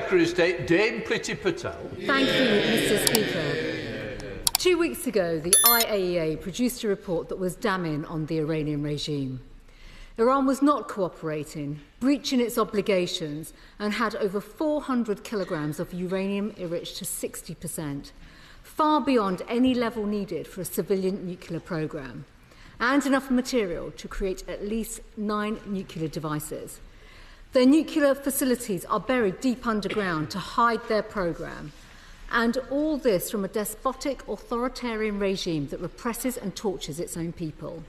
Secretary of State, Dame Priti Patel. Thank you, Mr. Speaker. 2 weeks ago, the IAEA produced a report that was damning on the Iranian regime. Iran was not cooperating, breaching its obligations, and had over 400 kilograms of uranium enriched to 60%, far beyond any level needed for a civilian nuclear program, and enough material to create at least 9 nuclear devices. Their nuclear facilities are buried deep underground to hide their program, and all this from a despotic, authoritarian regime that represses and tortures its own people.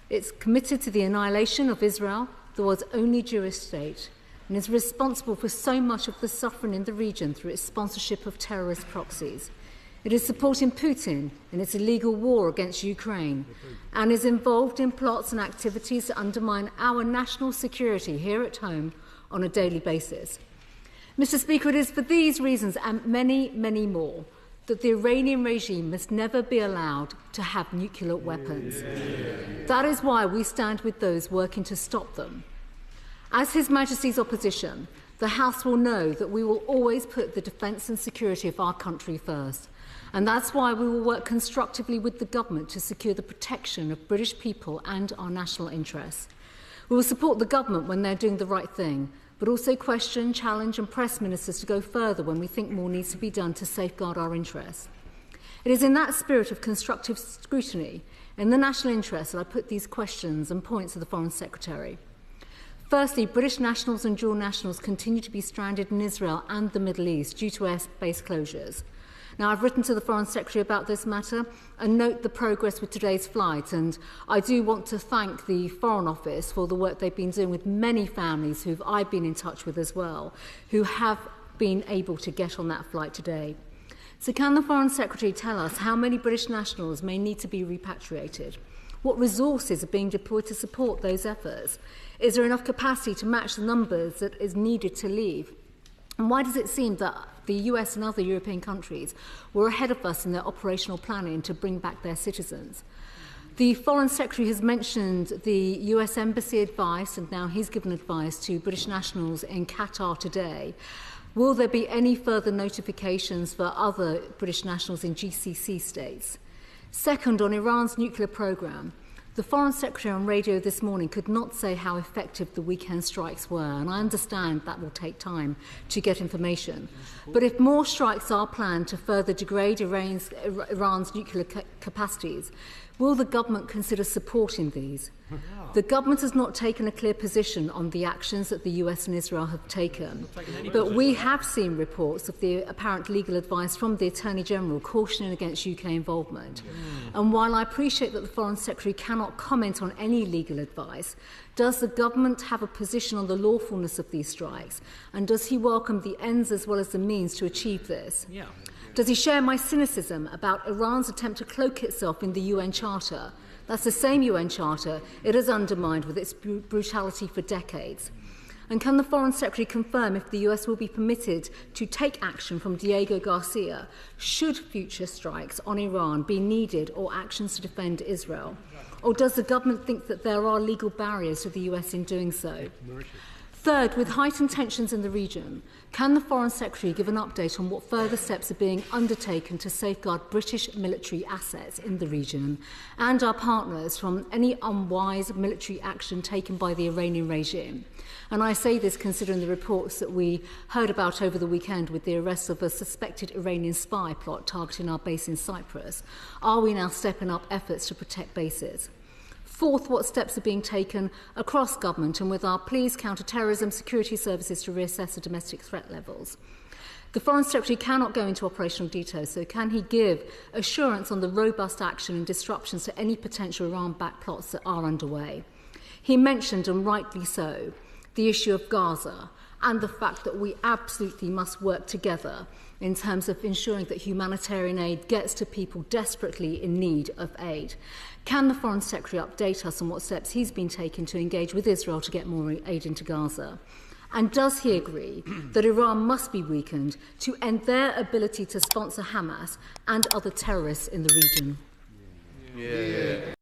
It's committed to the annihilation of Israel, the world's only Jewish state, and is responsible for so much of the suffering in the region through its sponsorship of terrorist proxies. It is supporting Putin in its illegal war against Ukraine and is involved in plots and activities that undermine our national security here at home on a daily basis. Mr. Speaker, it is for these reasons and many, many more that the Iranian regime must never be allowed to have nuclear weapons. That is why we stand with those working to stop them. As His Majesty's opposition, the House will know that we will always put the defence and security of our country first. And that's why we will work constructively with the government to secure the protection of British people and our national interests. We will support the government when they're doing the right thing, but also question, challenge and press ministers to go further when we think more needs to be done to safeguard our interests. It is in that spirit of constructive scrutiny, in the national interest, that I put these questions and points to the Foreign Secretary. Firstly, British nationals and dual nationals continue to be stranded in Israel and the Middle East due to airbase closures. Now, I've written to the Foreign Secretary about this matter and note the progress with today's flight, and I do want to thank the Foreign Office for the work they've been doing with many families who I've been in touch with as well, who have been able to get on that flight today. So can the Foreign Secretary tell us how many British nationals may need to be repatriated? What resources are being deployed to support those efforts? Is there enough capacity to match the numbers that is needed to leave? And why does it seem that the US and other European countries were ahead of us in their operational planning to bring back their citizens? The Foreign Secretary has mentioned the US Embassy advice, and now he's given advice to British nationals in Qatar today. Will there be any further notifications for other British nationals in GCC states? Second, on Iran's nuclear programme, the Foreign Secretary on radio this morning could not say how effective the weekend strikes were, and I understand that will take time to get information. But if more strikes are planned to further degrade Iran's nuclear capacities, will the government consider supporting these? The government has not taken a clear position on the actions that the US and Israel have taken, but we have seen reports of the apparent legal advice from the Attorney General cautioning against UK involvement. And while I appreciate that the Foreign Secretary cannot comment on any legal advice, does the government have a position on the lawfulness of these strikes? And does he welcome the ends as well as the means to achieve this? Does he share my cynicism about Iran's attempt to cloak itself in the UN Charter? That's the same UN Charter it has undermined with its brutality for decades. And can the Foreign Secretary confirm if the US will be permitted to take action from Diego Garcia should future strikes on Iran be needed or actions to defend Israel? Or does the government think that there are legal barriers to the US in doing so? Third, with heightened tensions in the region, can the Foreign Secretary give an update on what further steps are being undertaken to safeguard British military assets in the region and our partners from any unwise military action taken by the Iranian regime? And I say this considering the reports that we heard about over the weekend with the arrest of a suspected Iranian spy plot targeting our base in Cyprus. Are we now stepping up efforts to protect bases? Fourth, what steps are being taken across government and with our police, counter-terrorism, security services to reassess the domestic threat levels? The Foreign Secretary cannot go into operational details, so can he give assurance on the robust action and disruptions to any potential Iran-backed plots that are underway? He mentioned, and rightly so, the issue of Gaza and the fact that we absolutely must work together in terms of ensuring that humanitarian aid gets to people desperately in need of aid. Can the Foreign Secretary update us on what steps he's been taking to engage with Israel to get more aid into Gaza? And does he agree that Iran must be weakened to end their ability to sponsor Hamas and other terrorists in the region?